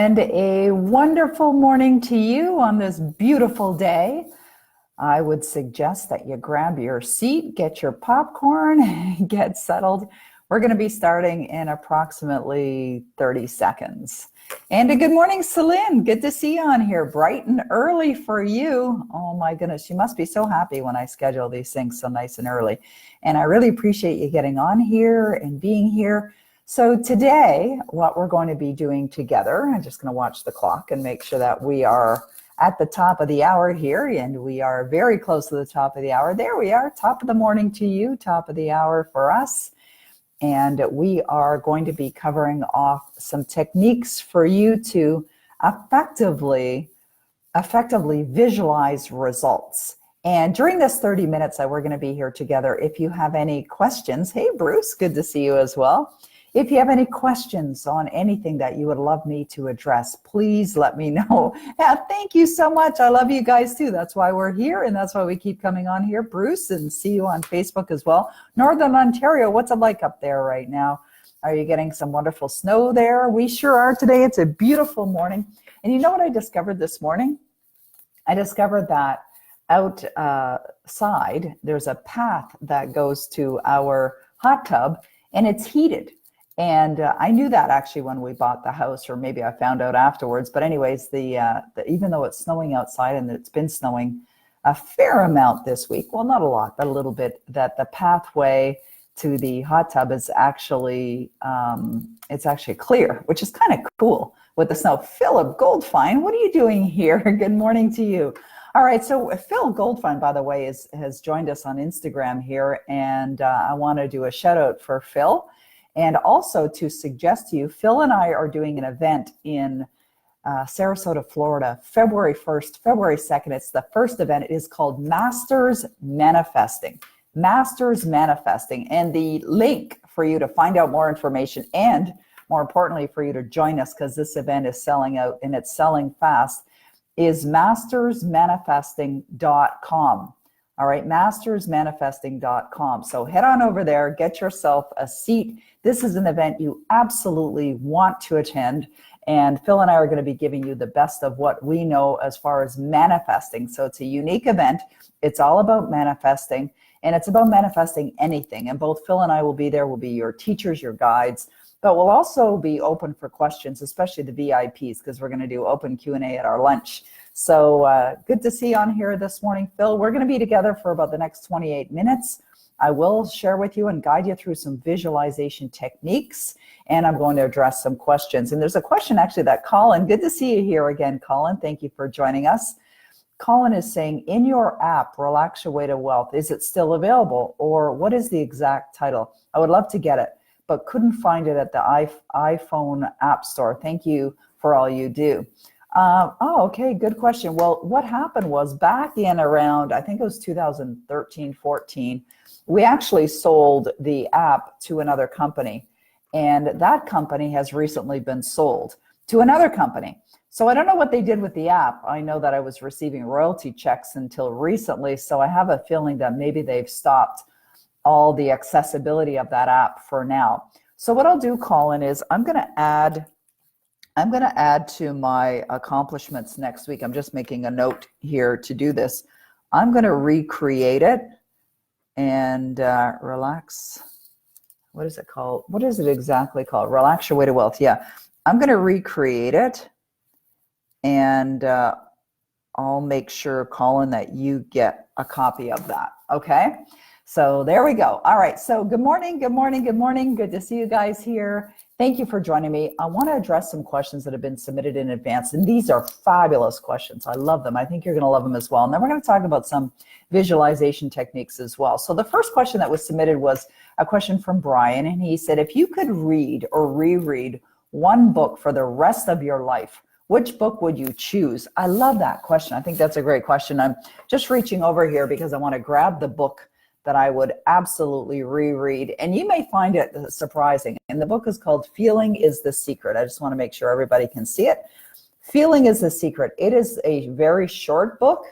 And a wonderful morning to you on this beautiful day. I would suggest that you grab your seat, get your popcorn, get settled. We're going to be starting in approximately 30 seconds. And a good morning, Celine. Good to see you on here, bright and early for you. Oh my goodness, you must be so happy when I schedule these things so nice and early. And I really appreciate you getting on here and being here. So today, what we're going to be doing together, I'm just going to watch the clock and make sure that we are at the top of the hour here, and we are very close to the top of the hour. There we are, top of the morning to you, top of the hour for us. And we are going to be covering off some techniques for you to effectively visualize results. And during this 30 minutes that we're going to be here together, if you have any questions, hey Bruce, good to see you as well. If you have any questions on anything that you would love me to address, please let me know. Yeah, thank you so much. I love you guys too. That's why we're here, and that's why we keep coming on here, Bruce, and see you on Facebook as well. Northern Ontario, what's it like up there right now? Are you getting some wonderful snow there? We sure are today. It's a beautiful morning. And you know what I discovered this morning? I discovered that outside, there's a path that goes to our hot tub, and it's heated. And I knew that actually when we bought the house, or maybe I found out afterwards. But anyways, even though it's snowing outside, and it's been snowing a fair amount this week, well, not a lot, but a little bit, that the pathway to the hot tub is actually, it's actually clear, which is kind of cool with the snow. Philip Goldfine, what are you doing here? Good morning to you. All right, so Phil Goldfine, by the way, has joined us on Instagram here, and I want to do a shout out for Phil. And also to suggest to you, Phil and I are doing an event in Sarasota, Florida, February 1st, February 2nd. It's the first event. It is called Masters Manifesting. Masters Manifesting. And the link for you to find out more information, and more importantly for you to join us, because this event is selling out and it's selling fast, is mastersmanifesting.com. All right, mastersmanifesting.com. So head on over there, get yourself a seat. This is an event you absolutely want to attend. And Phil and I are going to be giving you the best of what we know as far as manifesting. So it's a unique event. It's all about manifesting, and it's about manifesting anything. And both Phil and I will be there. We'll be your teachers, your guides, but we'll also be open for questions, especially the VIPs, because we're going to do open Q&A at our lunch. So good to see you on here this morning, Phil. We're going to be together for about the next 28 minutes. I will share with you and guide you through some visualization techniques, and I'm going to address some questions. And there's a question actually that Colin, good to see you here again, Colin. Thank you for joining us. Colin is saying, in your app, Relax Your Way to Wealth, is it still available, or what is the exact title? I would love to get it, but couldn't find it at the iPhone App Store. Thank you for all you do. Okay, good question. Well, what happened was back in around, I think it was 2013, 14, we actually sold the app to another company, and that company has recently been sold to another company. So I don't know what they did with the app. I know that I was receiving royalty checks until recently, so I have a feeling that maybe they've stopped all the accessibility of that app for now. So what I'll do, Colin, is I'm going to add to my accomplishments next week. I'm just making a note here to do this. I'm going to recreate it and relax. What is it called? What is it exactly called? Relax Your Way to Wealth. Yeah, I'm going to recreate it, and I'll make sure, Colin, that you get a copy of that. Okay. So there we go. All right. So good morning, good morning, good morning. Good to see you guys here. Thank you for joining me. I want to address some questions that have been submitted in advance, and these are fabulous questions. I love them. I think you're going to love them as well. And then we're going to talk about some visualization techniques as well. So the first question that was submitted was a question from Brian, and he said, if you could read or reread one book for the rest of your life, which book would you choose? I love that question. I think that's a great question. I'm just reaching over here because I want to grab the book that I would absolutely reread, and you may find it surprising. And the book is called Feeling is the Secret. I just want to make sure everybody can see it. Feeling is the Secret. It is a very short book.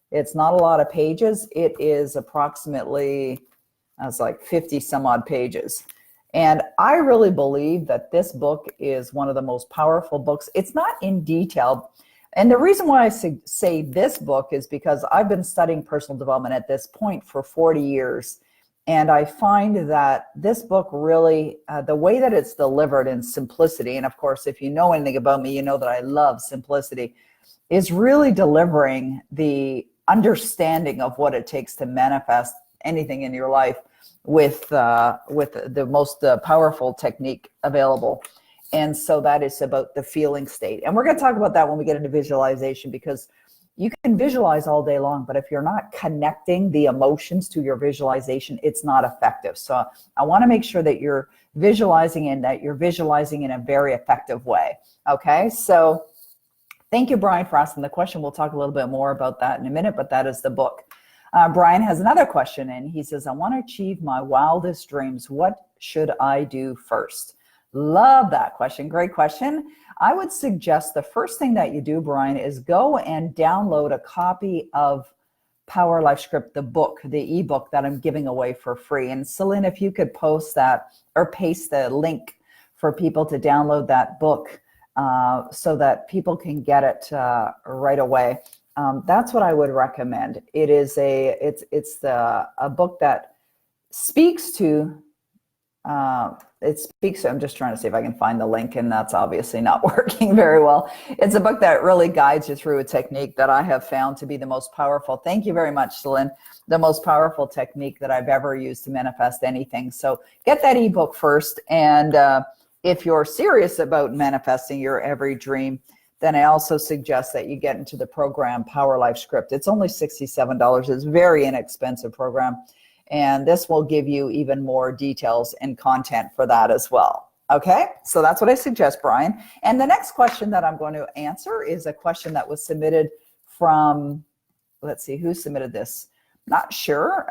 It's not a lot of pages. It is approximately, it's like 50 some odd pages. And I really believe that this book is one of the most powerful books. It's not in detail. And the reason why I say this book is because I've been studying personal development at this point for 40 years. And I find that this book really, the way that it's delivered in simplicity, and of course, if you know anything about me, you know that I love simplicity, is really delivering the understanding of what it takes to manifest anything in your life with the most powerful technique available. And so that is about the feeling state. And we're going to talk about that when we get into visualization, because you can visualize all day long, but if you're not connecting the emotions to your visualization, it's not effective. So I want to make sure that you're visualizing and that you're visualizing in a very effective way. Okay, so thank you, Brian, for asking the question. We'll talk a little bit more about that in a minute, but that is the book. Brian has another question, and he says, I want to achieve my wildest dreams. What should I do first? Love that question. Great question. I would suggest the first thing that you do, Brian, is go and download a copy of Power Life Script, the book, the ebook that I'm giving away for free. And Celine, if you could post that or paste the link for people to download that book so that people can get it right away. That's what I would recommend. It is a book that speaks to. I'm just trying to see if I can find the link, and that's obviously not working very well. It's a book that really guides you through a technique that I have found to be the most powerful. Thank you very much, Celine. The most powerful technique that I've ever used to manifest anything. So get that ebook first. And if you're serious about manifesting your every dream, then I also suggest that you get into the program Power Life Script. It's only $67. It's a very inexpensive program. And this will give you even more details and content for that as well. Okay, so that's what I suggest, Brian. And the next question that I'm going to answer is a question that was submitted from, let's see, who submitted this? Not sure,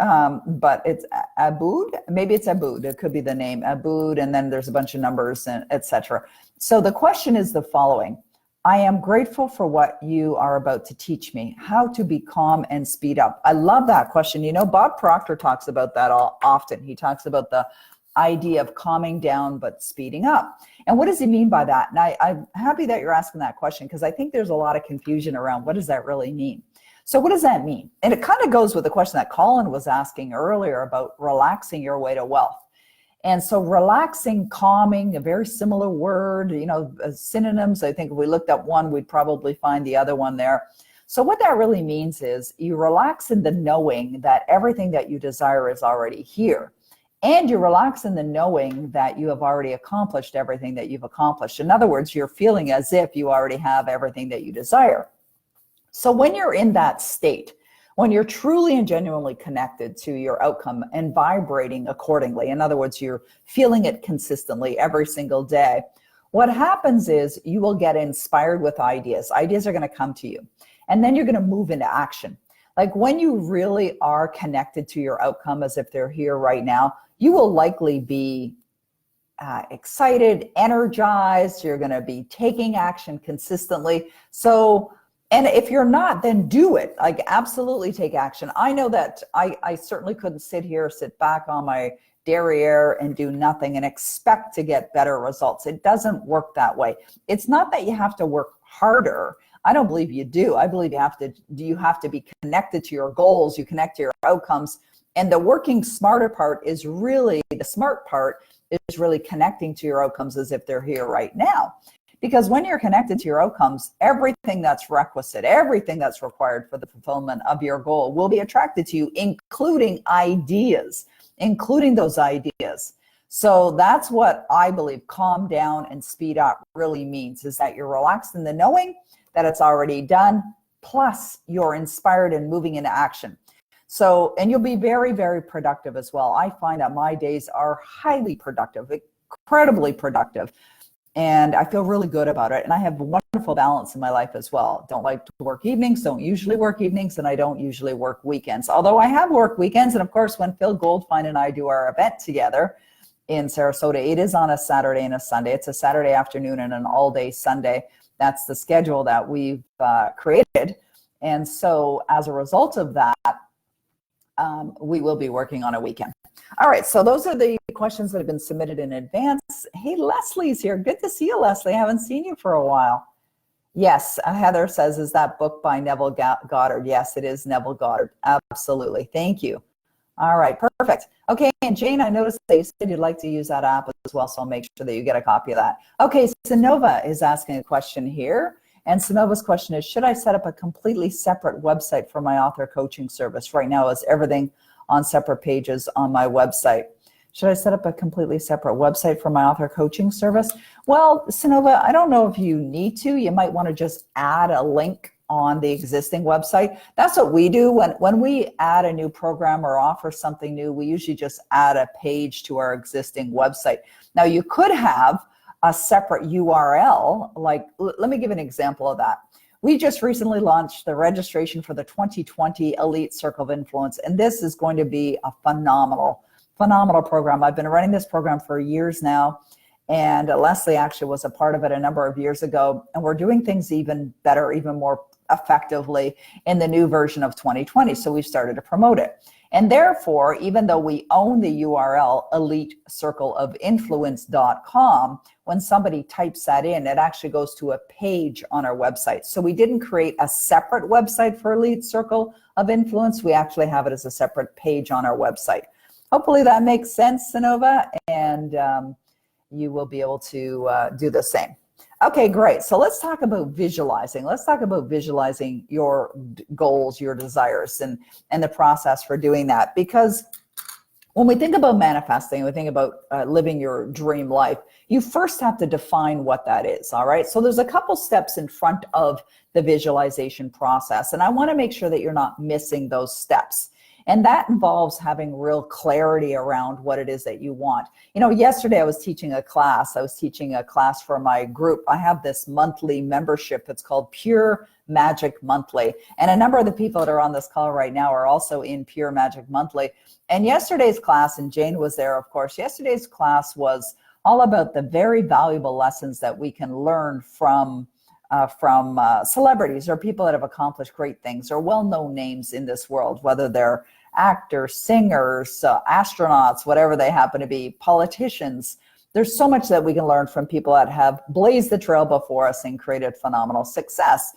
but it's Abood. Maybe it's Abood. It could be the name Abood, and then there's a bunch of numbers, and etc. So the question is the following. I am grateful for what you are about to teach me, how to be calm and speed up. I love that question. You know, Bob Proctor talks about that often. He talks about the idea of calming down but speeding up. And what does he mean by that? And I'm happy that you're asking that question, because I think there's a lot of confusion around what does that really mean. So what does that mean? And it kind of goes with the question that Colin was asking earlier about relaxing your way to wealth. And so relaxing, calming, a very similar word, you know, synonyms. I think if we looked up one, we'd probably find the other one there. So what that really means is you relax in the knowing that everything that you desire is already here. And you relax in the knowing that you have already accomplished everything that you've accomplished. In other words, you're feeling as if you already have everything that you desire. So when you're in that state, when you're truly and genuinely connected to your outcome and vibrating accordingly, in other words, you're feeling it consistently every single day, what happens is you will get inspired with ideas. Ideas are going to come to you, and then you're going to move into action. Like when you really are connected to your outcome as if they're here right now, you will likely be excited, energized. You're going to be taking action consistently. So, and if you're not, then do it. Like absolutely take action. I know that I certainly couldn't sit back on my derriere and do nothing and expect to get better results. It doesn't work that way. It's not that you have to work harder. I don't believe you do. I believe you have to be connected to your goals. You connect to your outcomes. And the working smarter part is really, the smart part is really connecting to your outcomes as if they're here right now. Because when you're connected to your outcomes, everything that's requisite, everything that's required for the fulfillment of your goal will be attracted to you, including ideas, including those ideas. So that's what I believe calm down and speed up really means, is that you're relaxed in the knowing that it's already done, plus you're inspired and moving into action. So, and you'll be very, very productive as well. I find that my days are highly productive, incredibly productive. And I feel really good about it. And I have a wonderful balance in my life as well. Don't like to work evenings, don't usually work evenings, and I don't usually work weekends. Although I have worked weekends, and of course, when Phil Goldfine and I do our event together in Sarasota, it is on a Saturday and a Sunday. It's a Saturday afternoon and an all-day Sunday. That's the schedule that we've created. And so as a result of that, we will be working on a weekend. All right, so those are the questions that have been submitted in advance. Hey, Leslie's here. Good to see you, Leslie. I haven't seen you for a while. Yes, Heather says, is that book by Neville Goddard? Yes, it is Neville Goddard. Absolutely. Thank you. All right, perfect. Okay, and Jane, I noticed that you said you'd like to use that app as well, so I'll make sure that you get a copy of that. Okay, Sonova is asking a question here, and Sonova's question is, should I set up a completely separate website for my author coaching service? Right now, is everything on separate pages on my website? Should I set up a completely separate website for my author coaching service? Well, Sonova, I don't know if you need to. You might want to just add a link on the existing website. That's what we do. When we add a new program or offer something new, we usually just add a page to our existing website. Now, you could have a separate URL. Like, let me give an example of that. We just recently launched the registration for the 2020 Elite Circle of Influence, and this is going to be a phenomenal program. I've been running this program for years now, and Leslie actually was a part of it a number of years ago, and we're doing things even better, even more effectively in the new version of 2020, so we've started to promote it. And therefore, even though we own the URL elitecircleofinfluence.com, when somebody types that in, it actually goes to a page on our website. So we didn't create a separate website for Elite Circle of Influence. We actually have it as a separate page on our website. Hopefully that makes sense, Sonova, and you will be able to do the same. Okay, great. So let's talk about visualizing. Let's talk about visualizing your goals, your desires, and the process for doing that. Because when we think about manifesting, we think about living your dream life, you first have to define what that is, all right? So there's a couple steps in front of the visualization process, and I want to make sure that you're not missing those steps. And that involves having real clarity around what it is that you want. You know, yesterday I was teaching a class. I was teaching a class for my group. I have this monthly membership. It's called Pure Magic Monthly. And a number of the people that are on this call right now are also in Pure Magic Monthly. And yesterday's class, and Jane was there, of course, yesterday's class was all about the very valuable lessons that we can learn from celebrities or people that have accomplished great things or well-known names in this world, whether they're actors, singers, astronauts, whatever they happen to be, politicians. There's so much that we can learn from people that have blazed the trail before us and created phenomenal success.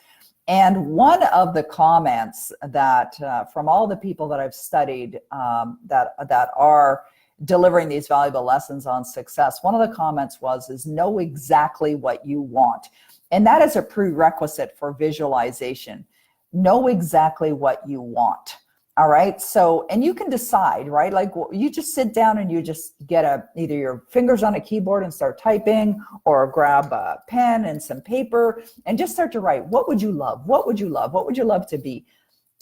And one of the comments that from all the people that I've studied that are delivering these valuable lessons on success, one of the comments is know exactly what you want. And that is a prerequisite for visualization. Know exactly what you want. All right. So, and you can decide, right? Like you just sit down and you just get either your fingers on a keyboard and start typing, or grab a pen and some paper and just start to write. What would you love? What would you love? What would you love to be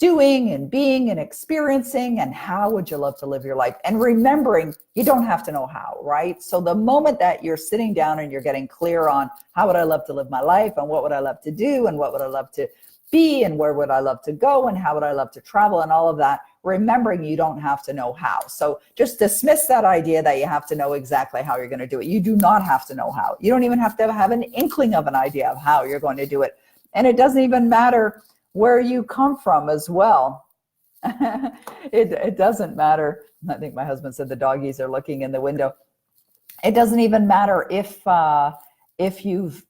doing and being and experiencing? And how would you love to live your life? And remembering, you don't have to know how, right? So the moment that you're sitting down and you're getting clear on how would I love to live my life, and what would I love to do, and what would I love to be, and where would I love to go, and how would I love to travel, and all of that, remembering you don't have to know how. So just dismiss that idea that you have to know exactly how you're going to do it. You do not have to know how. You don't even have to have an inkling of an idea of how you're going to do it. And it doesn't even matter where you come from as well. It doesn't matter. I think my husband said the doggies are looking in the window. It doesn't even matter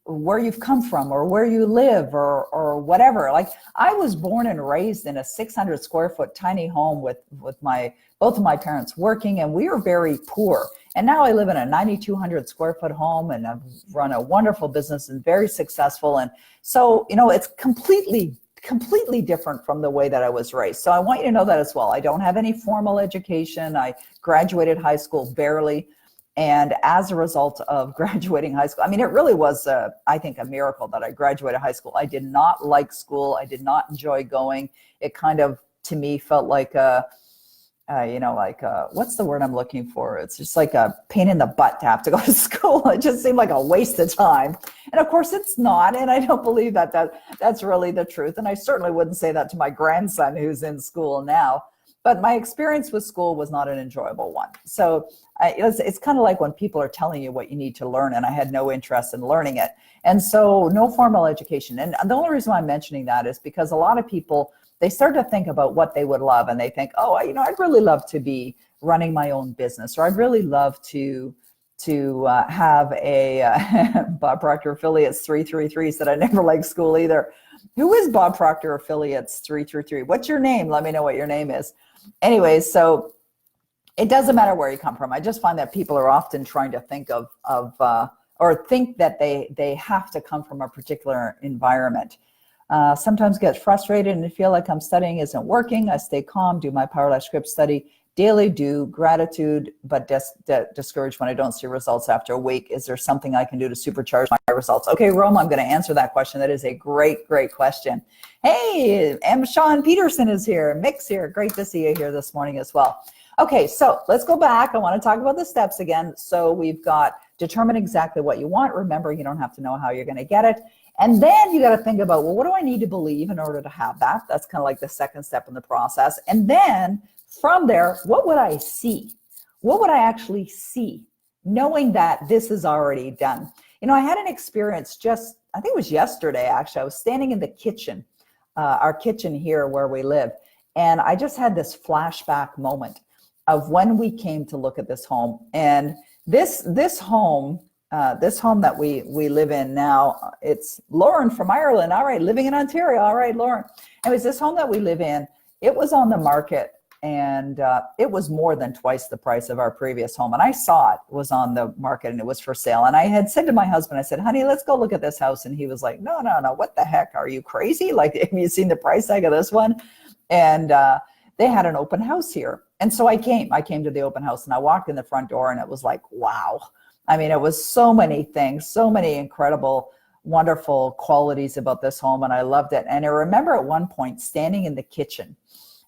where you've come from or where you live or whatever. Like I was born and raised in a 600 square foot tiny home with both of my parents working, and we were very poor. And now I live in a 9,200 square foot home, and I've run a wonderful business and very successful. And so, you know, it's completely different from the way that I was raised. So I want you to know that as well. I don't have any formal education. I graduated high school barely. And as a result of graduating high school, I mean, it really was, I think, a miracle that I graduated high school. I did not like school. I did not enjoy going. It kind of, to me, felt like what's the word I'm looking for? It's just like a pain in the butt to have to go to school. It just seemed like a waste of time. And of course it's not. And I don't believe that's really the truth. And I certainly wouldn't say that to my grandson who's in school now. But my experience with school was not an enjoyable one. So it's kind of like when people are telling you what you need to learn, and I had no interest in learning it. And so no formal education. And the only reason why I'm mentioning that is because a lot of people they start to think about what they would love, and they think, oh, I'd really love to be running my own business, or I'd really love to have a Bob Proctor Affiliates 333 said I never liked school either. Who is Bob Proctor Affiliates 333? What's your name? Let me know what your name is. Anyways, so it doesn't matter where you come from. I just find that people are often trying to think of or think that they have to come from a particular environment. Sometimes get frustrated and feel like I'm studying isn't working. I stay calm, do my Power Life Script study daily, do gratitude, but discouraged when I don't see results after a week. Is there something I can do to supercharge my results? Okay, Rome, I'm going to answer that question. That is a great, great question. Hey, Sean Peterson is here. Mick's here. Great to see you here this morning as well. Okay, so let's go back. I want to talk about the steps again. So we've got determine exactly what you want. Remember, you don't have to know how you're going to get it. And then you got to think about, well, what do I need to believe in order to have that? That's kind of like the second step in the process. And then from there, what would I see? What would I actually see, knowing that this is already done? I had an experience I think it was yesterday, actually. I was standing in the kitchen, our kitchen here where we live. And I just had this flashback moment of when we came to look at this home. And this home that we live in now, it's Lauren from Ireland. All right, living in Ontario. All right, Lauren. Anyways, this home that we live in, it was on the market, and it was more than twice the price of our previous home. And I saw it was on the market and it was for sale. And I had said to my husband, I said, honey, let's go look at this house. And he was like, no, what the heck? Are you crazy? Like, have you seen the price tag of this one? And they had an open house here. And so I came to the open house, and I walked in the front door, and it was like, wow. I mean, it was so many things, so many incredible, wonderful qualities about this home. And I loved it. And I remember at one point standing in the kitchen,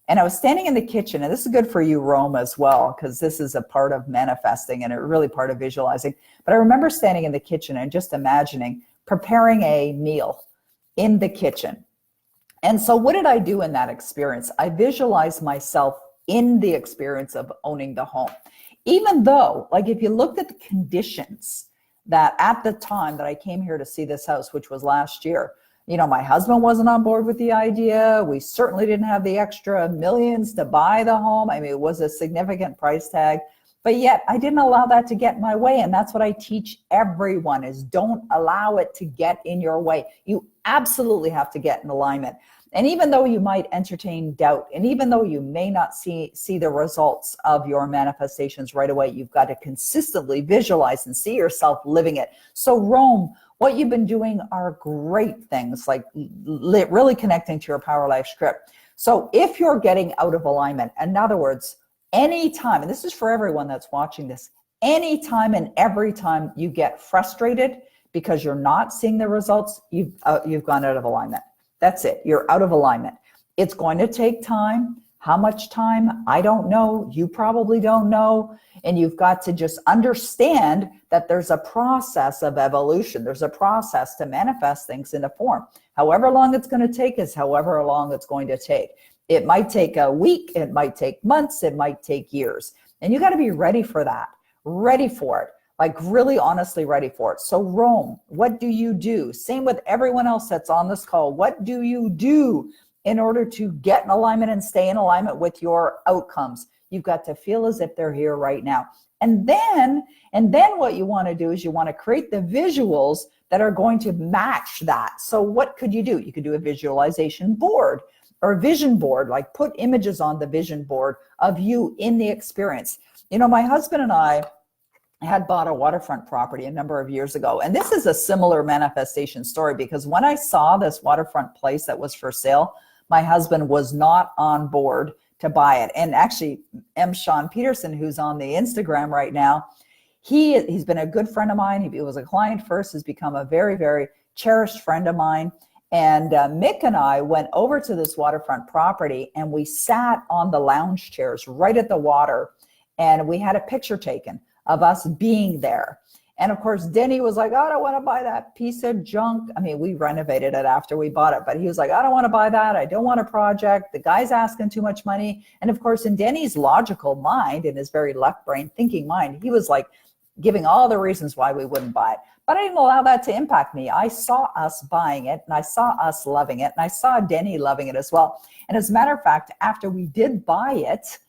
and I was standing in the kitchen, and this is good for you, Rome, as well, because this is a part of manifesting and a really part of visualizing. But I remember standing in the kitchen and just imagining preparing a meal in the kitchen. And so what did I do in that experience? I visualized myself in the experience of owning the home. Even though, like, if you looked at the conditions that at the time that I came here to see this house, which was last year, my husband wasn't on board with the idea. We certainly didn't have the extra millions to buy the home. I mean, it was a significant price tag, but yet I didn't allow that to get in my way. And that's what I teach everyone, is don't allow it to get in your way. You absolutely have to get in alignment. And even though you might entertain doubt, and even though you may not see the results of your manifestations right away, you've got to consistently visualize and see yourself living it. So Rome, what you've been doing are great things, like really connecting to your Power Life Script. So if you're getting out of alignment, in other words, anytime, and this is for everyone that's watching this, anytime and every time you get frustrated because you're not seeing the results, you've gone out of alignment. That's it. You're out of alignment. It's going to take time. How much time? I don't know. You probably don't know. And you've got to just understand that there's a process of evolution. There's a process to manifest things into form. However long it's going to take is however long it's going to take. It might take a week. It might take months. It might take years. And you got to be ready for that. Ready for it. Like really honestly ready for it. So Rome, what do you do? Same with everyone else that's on this call. What do you do in order to get in alignment and stay in alignment with your outcomes? You've got to feel as if they're here right now. And then what you want to do is you want to create the visuals that are going to match that. So what could you do? You could do a visualization board or a vision board, like put images on the vision board of you in the experience. My husband and I had bought a waterfront property a number of years ago. And this is a similar manifestation story, because when I saw this waterfront place that was for sale, my husband was not on board to buy it. And actually, Sean Peterson, who's on the Instagram right now, he's been a good friend of mine. He was a client first, has become a very, very cherished friend of mine. And Mick and I went over to this waterfront property, and we sat on the lounge chairs right at the water, and we had a picture taken of us being there. And of course, Denny was like, oh, I don't want to buy that piece of junk. I mean, we renovated it after we bought it, but he was like, I don't want to buy that. I don't want a project. The guy's asking too much money. And of course, in Denny's logical mind, in his very left brain thinking mind, he was like giving all the reasons why we wouldn't buy it. But I didn't allow that to impact me. I saw us buying it, and I saw us loving it, and I saw Denny loving it as well. And as a matter of fact, after we did buy it,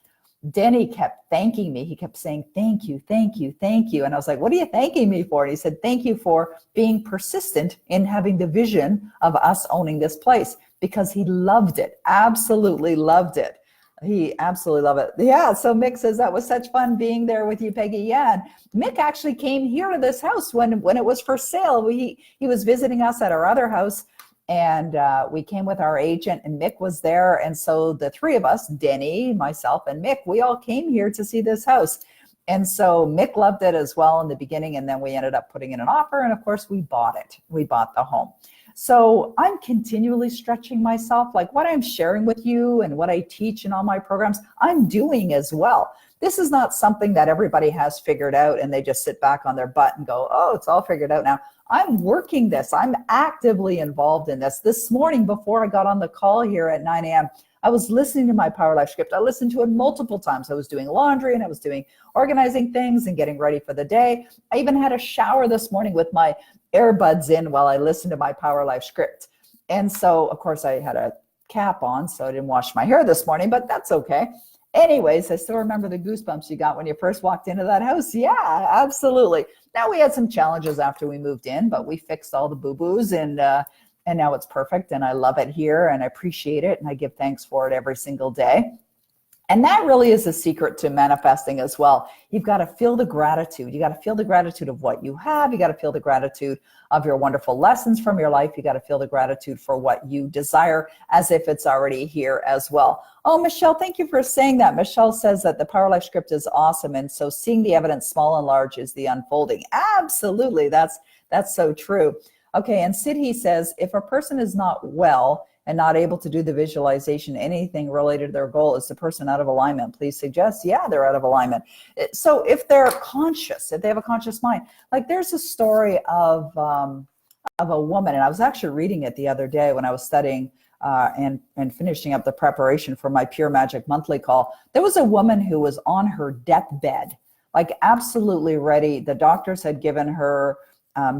Denny kept thanking me. He kept saying, thank you, thank you, thank you. And I was like, what are you thanking me for? And he said, thank you for being persistent in having the vision of us owning this place, because he loved it, absolutely loved it. He absolutely loved it. Yeah, so Mick says, that was such fun being there with you, Peggy. Yeah, and Mick actually came here to this house when it was for sale. He was visiting us at our other house, and we came with our agent, and Mick was there. And so the three of us, Denny, myself, and Mick, we all came here to see this house. And so Mick loved it as well in the beginning, and then we ended up putting in an offer, and of course we bought it. We bought the home. So I'm continually stretching myself, like what I'm sharing with you and what I teach in all my programs, I'm doing as well. This is not something that everybody has figured out and they just sit back on their butt and go, oh, it's all figured out now. I'm working this. I'm actively involved in this. This morning, before I got on the call here at 9 a.m., I was listening to my Power Life script. I listened to it multiple times. I was doing laundry, and I was doing organizing things and getting ready for the day. I even had a shower this morning with my earbuds in while I listened to my Power Life script. And so, of course, I had a cap on, so I didn't wash my hair this morning, but that's okay. Anyways, I still remember the goosebumps you got when you first walked into that house. Yeah, absolutely. Now, we had some challenges after we moved in, but we fixed all the boo-boos, and now it's perfect, and I love it here, and I appreciate it, and I give thanks for it every single day. And that really is a secret to manifesting as well. You've got to feel the gratitude. You got to feel the gratitude of what you have. You got to feel the gratitude of your wonderful lessons from your life. You got to feel the gratitude for what you desire as if it's already here as well. Oh, Michelle, thank you for saying that. Michelle says that the Power Life script is awesome. And so seeing the evidence small and large is the unfolding. Absolutely. That's so true. Okay. And Sid, says, if a person is not well and not able to do the visualization, anything related to their goal, is the person out of alignment? Please suggest. Yeah, they're out of alignment. So if they're conscious, if they have a conscious mind, like there's a story of a woman, and I was actually reading it the other day when I was studying and finishing up the preparation for my Pure Magic monthly call. There was a woman who was on her deathbed, like absolutely ready. The doctors had given her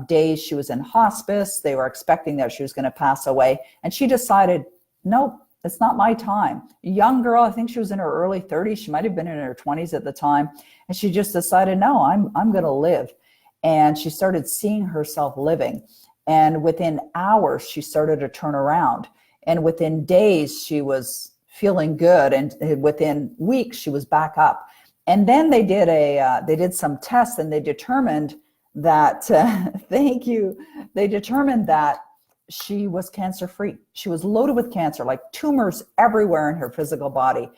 days. She was in hospice. They were expecting that she was going to pass away. And she decided, nope, it's not my time. A young girl, I think she was in her early 30s. She might have been in her 20s at the time. And she just decided, no, I'm going to live. And she started seeing herself living. And within hours, she started to turn around. And within days, she was feeling good. And within weeks, she was back up. And then they did some tests, and they determined that, thank you, they determined that she was cancer-free. She was loaded with cancer, like tumors everywhere in her physical body.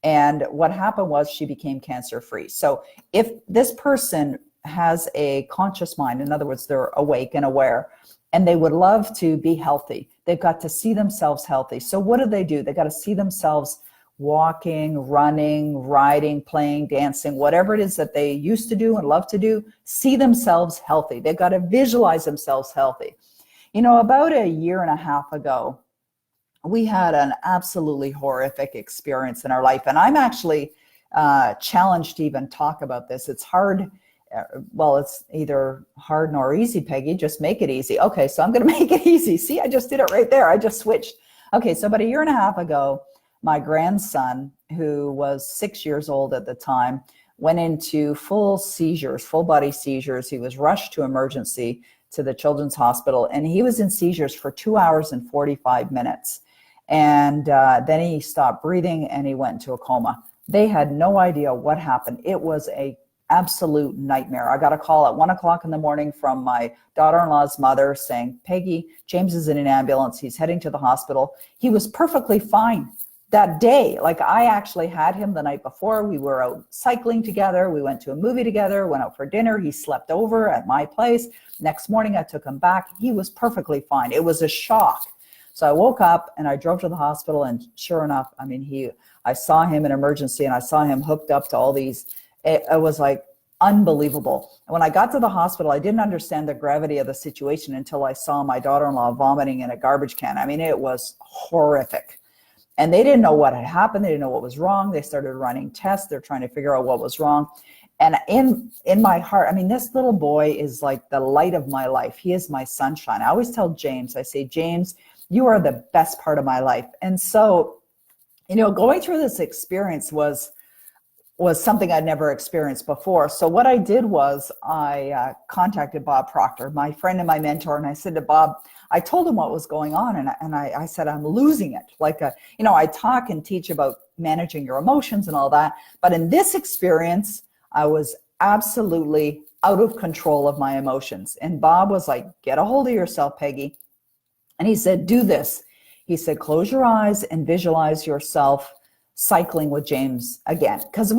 And what happened was she became cancer-free. So if this person has a conscious mind, in other words, they're awake and aware, and they would love to be healthy, they've got to see themselves healthy. So what do? They got to see themselves walking, running, riding, playing, dancing, whatever it is that they used to do and love to do, see themselves healthy. They've got to visualize themselves healthy. You know, about a year and a half ago, we had an absolutely horrific experience in our life. And I'm actually challenged to even talk about this. It's hard. Well, it's either hard nor easy, Peggy. Just make it easy. Okay, so I'm going to make it easy. See, I just did it right there. I just switched. Okay, so about a year and a half ago, my grandson, who was 6 years old at the time, went into full seizures, full body seizures. He was rushed to emergency to the Children's Hospital, and he was in seizures for 2 hours and 45 minutes. And then he stopped breathing and he went into a coma. They had no idea what happened. It was a absolute nightmare. I got a call at 1 o'clock in the morning from my daughter-in-law's mother saying, Peggy, James is in an ambulance. He's heading to the hospital. He was perfectly fine that day. Like, I actually had him the night before. We were out cycling together. We went to a movie together, went out for dinner. He slept over at my place. Next morning, I took him back. He was perfectly fine. It was a shock. So I woke up and I drove to the hospital, and sure enough, I mean, I saw him in emergency, and I saw him hooked up to all these. It was like unbelievable. And when I got to the hospital, I didn't understand the gravity of the situation until I saw my daughter-in-law vomiting in a garbage can. I mean, it was horrific. And they didn't know what had happened. They didn't know what was wrong. They started running tests. They're trying to figure out what was wrong. And in my heart, I mean, this little boy is like the light of my life. He is my sunshine. I always tell James, I say, James, you are the best part of my life. And so, going through this experience was something I'd never experienced before. So what I did was I contacted Bob Proctor, my friend and my mentor, and I said to Bob, I told him what was going on, and I said, I'm losing it. I talk and teach about managing your emotions and all that, but in this experience, I was absolutely out of control of my emotions. And Bob was like, get a hold of yourself, Peggy. And he said, do this. He said, close your eyes and visualize yourself cycling with James again. Because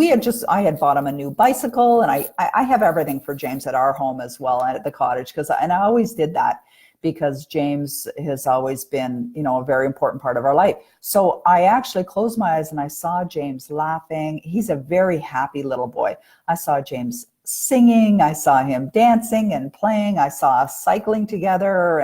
I had bought him a new bicycle, and I have everything for James at our home as well, and at the cottage, and I always did that because James has always been, a very important part of our life. So I actually closed my eyes and I saw James laughing. He's a very happy little boy. I saw James singing. I saw him dancing and playing. I saw us cycling together.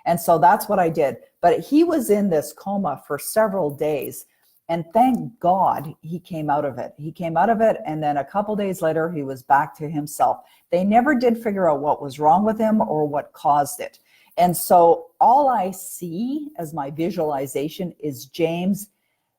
And so that's what I did. But he was in this coma for several days. And thank God he came out of it. He came out of it. And then a couple days later, he was back to himself. They never did figure out what was wrong with him or what caused it. And so all I see as my visualization is James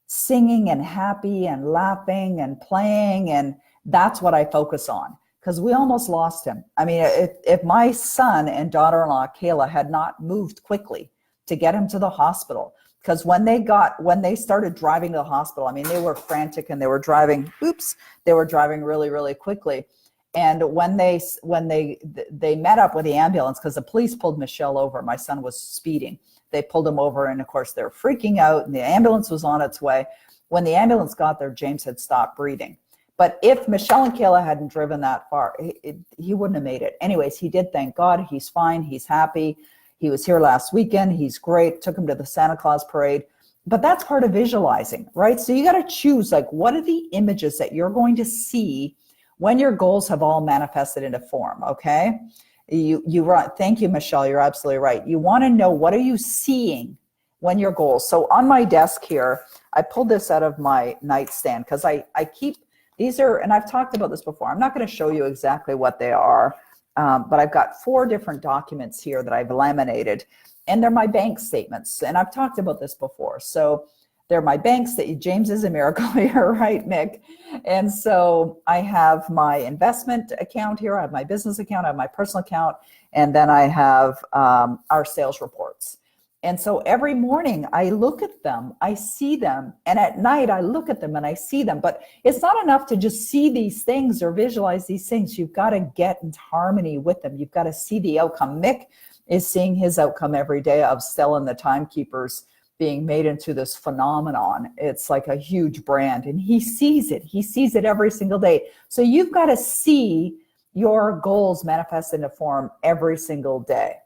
singing and happy and laughing and playing. And that's what I focus on, because we almost lost him. I mean, if my son and daughter-in-law, Kayla, had not moved quickly to get him to the hospital, because when they started driving to the hospital, I mean, they were frantic and they were driving really, really quickly. And when they met up with the ambulance, because the police pulled Michelle over, my son was speeding. They pulled him over, and of course they're freaking out, and the ambulance was on its way. When the ambulance got there, James had stopped breathing. But if Michelle and Kayla hadn't driven that far, he wouldn't have made it. Anyways, he did, thank God. He's fine. He's happy. He was here last weekend. He's great. Took him to the Santa Claus parade. But that's part of visualizing, right? So you got to choose, what are the images that you're going to see when your goals have all manifested into form, okay? Thank you, Michelle. You're absolutely right. You want to know, what are you seeing when your goals? So on my desk here, I pulled this out of my nightstand because I keep, these are, and I've talked about this before. I'm not going to show you exactly what they are, but I've got 4 different documents here that I've laminated, and they're my bank statements. And I've talked about this before. So they're my banks. James is a miracle here, right, Mick? And so I have my investment account here. I have my business account. I have my personal account. And then I have our sales reports. And so every morning I look at them, I see them. And at night I look at them and I see them. But it's not enough to just see these things or visualize these things. You've got to get into harmony with them. You've got to see the outcome. Mick is seeing his outcome every day of Stella and the Timekeepers being made into this phenomenon. It's like a huge brand, and he sees it. He sees it every single day. So you've got to see your goals manifest into form every single day.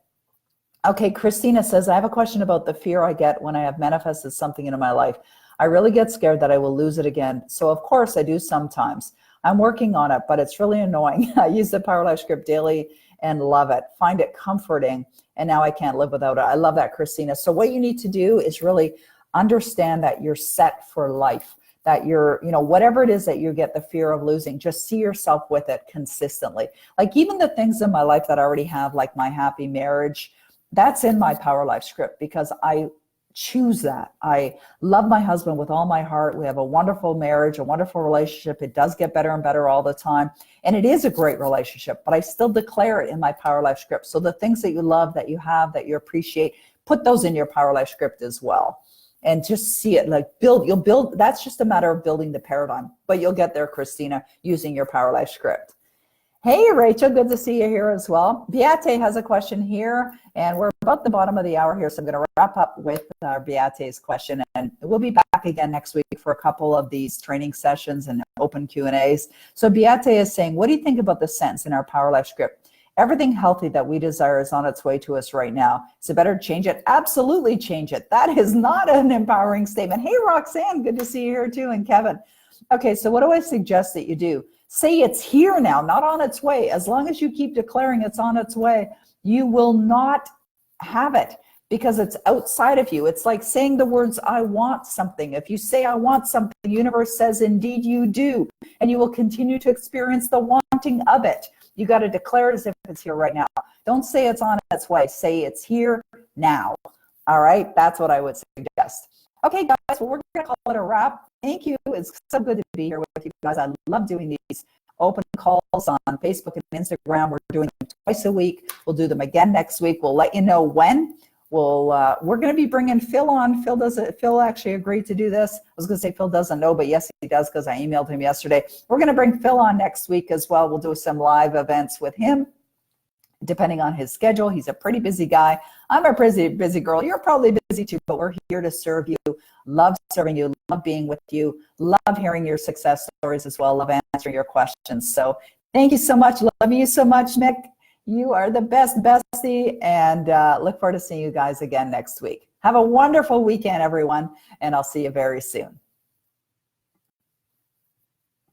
Okay, Christina says, I have a question about the fear I get when I have manifested something into my life. I really get scared that I will lose it again. So of course I do sometimes. I'm working on it, but it's really annoying. I use the Power Life script daily and love it, find it comforting, and now I can't live without it. I love that, Christina. So what you need to do is really understand that you're set for life, that you're, whatever it is that you get the fear of losing, just see yourself with it consistently. Like even the things in my life that I already have, like my happy marriage, that's in my Power Life script because I choose that. I love my husband with all my heart. We have a wonderful marriage, a wonderful relationship. It does get better and better all the time. And it is a great relationship, but I still declare it in my Power Life script. So the things that you love, that you have, that you appreciate, put those in your Power Life script as well. And just see it, you'll build, that's just a matter of building the paradigm, but you'll get there, Christina, using your Power Life script. Hey, Rachel, good to see you here as well. Beate has a question here, and we're about the bottom of the hour here, so I'm going to wrap up with Beate's question, and we'll be back again next week for a couple of these training sessions and open Q&As. So Beate is saying, what do you think about the sentence in our Power Life script? Everything healthy that we desire is on its way to us right now. Is it better to change it? Absolutely change it. That is not an empowering statement. Hey, Roxanne, good to see you here too, and Kevin. Okay, so what do I suggest that you do? Say it's here now, not on its way. As long as you keep declaring it's on its way, you will not have it. because it's outside of you. It's like saying the words, I want something. If you say, I want something, the universe says, indeed you do. And you will continue to experience the wanting of it. You got to declare it as if it's here right now. Don't say it's on its way. Say it's here now. All right. That's what I would suggest. Okay, guys, well, we're going to call it a wrap. Thank you. It's so good to be here with you guys. I love doing these open calls on Facebook and Instagram. We're doing them twice a week. We'll do them again next week. We'll let you know when. We're going to be bringing Phil on. Phil actually agreed to do this. I was going to say Phil doesn't know, but yes, he does, because I emailed him yesterday. We're going to bring Phil on next week as well. We'll do some live events with him, depending on his schedule. He's a pretty busy guy. I'm a busy girl. You're probably busy too, but we're here to serve you. Love serving you. Love being with you. Love hearing your success stories as well. Love answering your questions. So thank you so much. Love you so much, Mick. You are the best bestie, and look forward to seeing you guys again next week. Have a wonderful weekend, everyone, and I'll see you very soon.